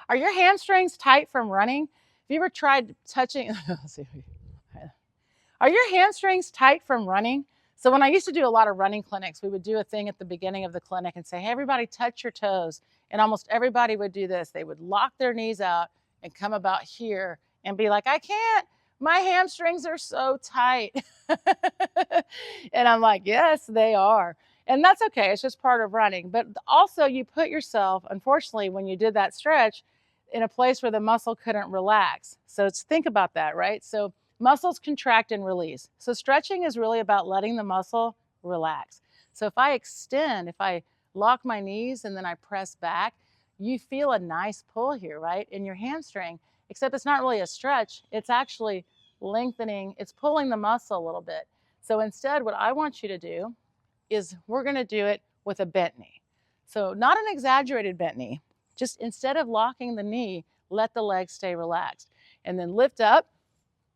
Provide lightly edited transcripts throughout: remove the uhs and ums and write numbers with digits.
Are your hamstrings tight from running? Have you ever tried touching? Let's see. Are your hamstrings tight from running? So when I used to do a lot of running clinics, we would do a thing at the beginning of the clinic and say, hey, everybody touch your toes. And almost everybody would do this. They would lock their knees out and come about here and be like, I can't. My hamstrings are so tight. And I'm like, yes, they are. And that's okay. It's just part of running. But also you put yourself, unfortunately, when you did that stretch, in a place where the muscle couldn't relax. So think about that, right? So muscles contract and release. So stretching is really about letting the muscle relax. So if I extend, if I lock my knees and then I press back, you feel a nice pull here, right? In your hamstring, except it's not really a stretch. It's actually lengthening. It's pulling the muscle a little bit. So instead, what I want you to do is we're going to do it with a bent knee. So not an exaggerated bent knee. Just instead of locking the knee, let the leg stay relaxed. And then lift up,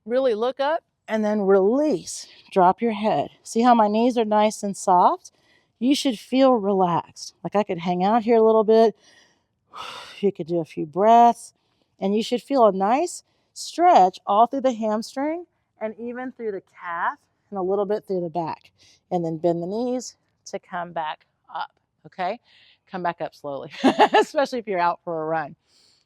really look up, and then release. Drop your head. See how my knees are nice and soft? You should feel relaxed. Like I could hang out here a little bit. You could do a few breaths. And you should feel a nice stretch all through the hamstring and even through the calf and a little bit through the back. And then bend the knees to come back up, okay? Come back up slowly, especially if you're out for a run.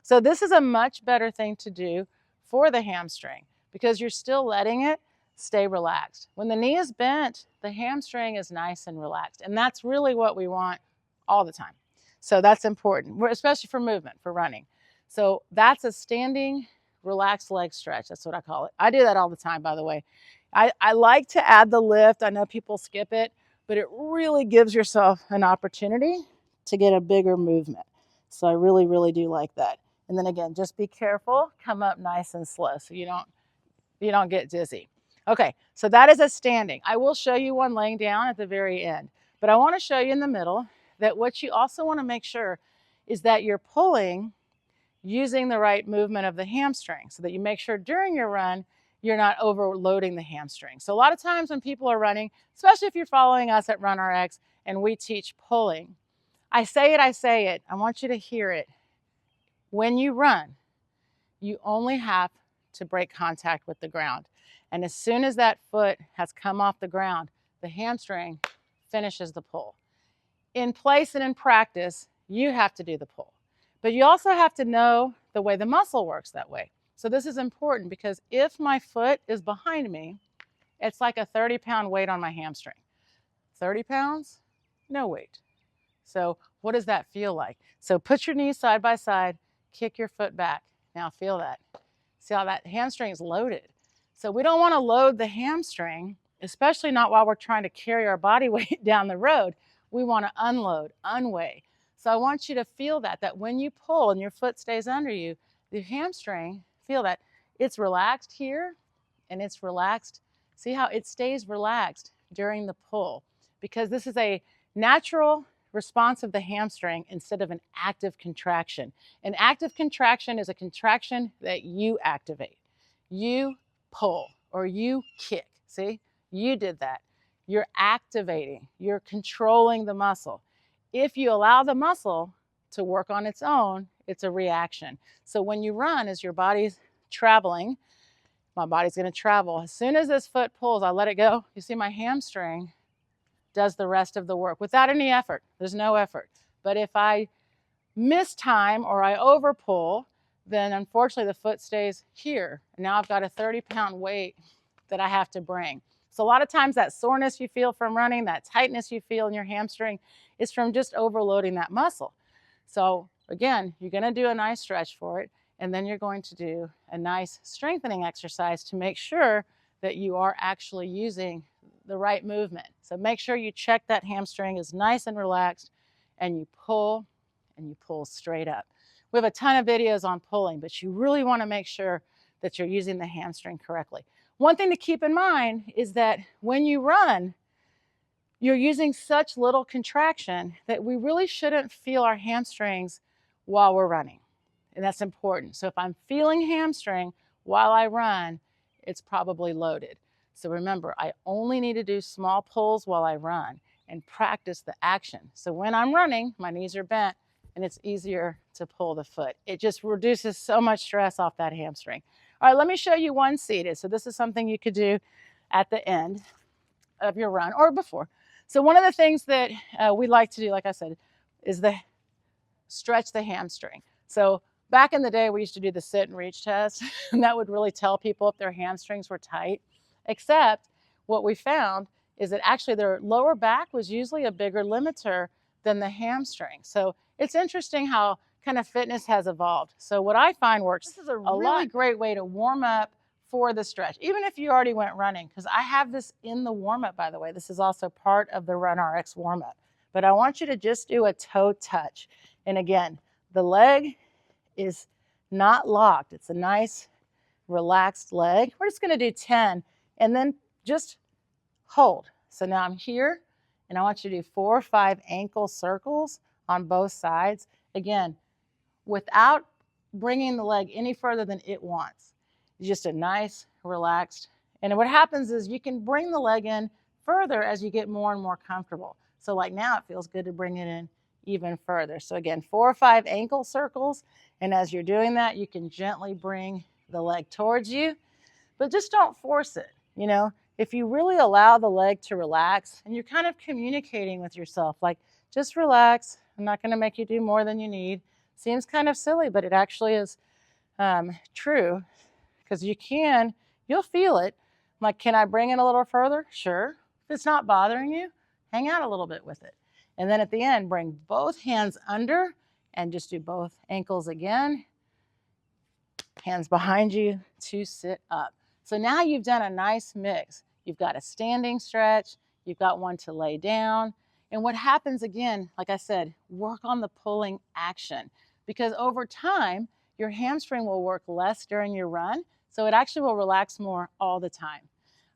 So this is a much better thing to do for the hamstring because you're still letting it stay relaxed. When the knee is bent, the hamstring is nice and relaxed. And that's really what we want all the time. So that's important, especially for movement, for running. So that's a standing, relaxed leg stretch. That's what I call it. I do that all the time, by the way. I like to add the lift. I know people skip it, but it really gives yourself an opportunity to get a bigger movement. So I really, really do like that. And then again, just be careful, come up nice and slow so you don't get dizzy. Okay, so that is a standing. I will show you one laying down at the very end, but I want to show you in the middle that what you also want to make sure is that you're pulling using the right movement of the hamstring so that you make sure during your run you're not overloading the hamstring. So a lot of times when people are running, especially if you're following us at RunRx and we teach pulling, I say it, I want you to hear it. When you run, you only have to break contact with the ground. And as soon as that foot has come off the ground, the hamstring finishes the pull. In place and in practice, you have to do the pull. But you also have to know the way the muscle works that way. So this is important because if my foot is behind me, it's like a 30-pound weight on my hamstring. 30 pounds? No weight. So what does that feel like? So put your knees side by side, kick your foot back. Now feel that. See how that hamstring is loaded. So we don't want to load the hamstring, especially not while we're trying to carry our body weight down the road. We want to unload, unweigh. So I want you to feel that when you pull and your foot stays under you, the hamstring, feel that it's relaxed here and it's relaxed. See how it stays relaxed during the pull because this is a natural response of the hamstring instead of an active contraction. An active contraction is a contraction that you activate. You pull or you kick. See, you did that. You're activating, you're controlling the muscle. If you allow the muscle to work on its own, it's a reaction. So when you run, as your body's traveling, my body's going to travel. As soon as this foot pulls, I let it go. You see my hamstring does the rest of the work without any effort. There's no effort. But if I miss time or I overpull, then unfortunately the foot stays here. And now I've got a 30-pound weight that I have to bring. So a lot of times that soreness you feel from running, that tightness you feel in your hamstring is from just overloading that muscle. So again, you're going to do a nice stretch for it, and then you're going to do a nice strengthening exercise to make sure that you are actually using the right movement. So make sure you check that hamstring is nice and relaxed, and you pull straight up. We have a ton of videos on pulling, but you really want to make sure that you're using the hamstring correctly. One thing to keep in mind is that when you run, you're using such little contraction that we really shouldn't feel our hamstrings while we're running. And that's important. So if I'm feeling hamstring while I run, it's probably loaded. So remember, I only need to do small pulls while I run and practice the action. So when I'm running, my knees are bent and it's easier to pull the foot. It just reduces so much stress off that hamstring. All right, let me show you one seated. So this is something you could do at the end of your run or before. So one of the things that we like to do, like I said, is the stretch the hamstring. So back in the day, we used to do the sit and reach test, and that would really tell people if their hamstrings were tight, except what we found is that actually their lower back was usually a bigger limiter than the hamstring. So it's interesting how kind of fitness has evolved. So what I find works, this is a really great way to warm up for the stretch, even if you already went running, because I have this in the warm-up, by the way. This is also part of the Run RX warm-up. But I want you to just do a toe touch. And again, the leg is not locked. It's a nice, relaxed leg. We're just going to do 10, and then just hold. So now I'm here, and I want you to do 4 or 5 ankle circles on both sides. Again, without bringing the leg any further than it wants. Just a nice, relaxed, and what happens is you can bring the leg in further as you get more and more comfortable. So like now it feels good to bring it in even further. So again, 4 or 5 ankle circles, and as you're doing that, you can gently bring the leg towards you, but just don't force it. You know, if you really allow the leg to relax, and you're kind of communicating with yourself, like, just relax, I'm not going to make you do more than you need. Seems kind of silly, but it actually is true, because you'll feel it. Like, can I bring it a little further? Sure. If it's not bothering you, hang out a little bit with it. And then at the end, bring both hands under and just do both ankles again. Hands behind you to sit up. So now you've done a nice mix. You've got a standing stretch, you've got one to lay down. And what happens again, like I said, work on the pulling action, because over time, your hamstring will work less during your run, so it actually will relax more all the time.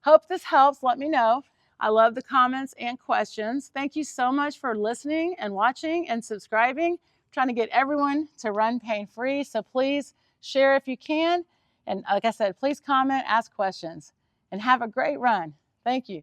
Hope this helps. Let me know. I love the comments and questions. Thank you so much for listening and watching and subscribing. I'm trying to get everyone to run pain-free, so please share if you can. And like I said, please comment, ask questions, and have a great run. Thank you.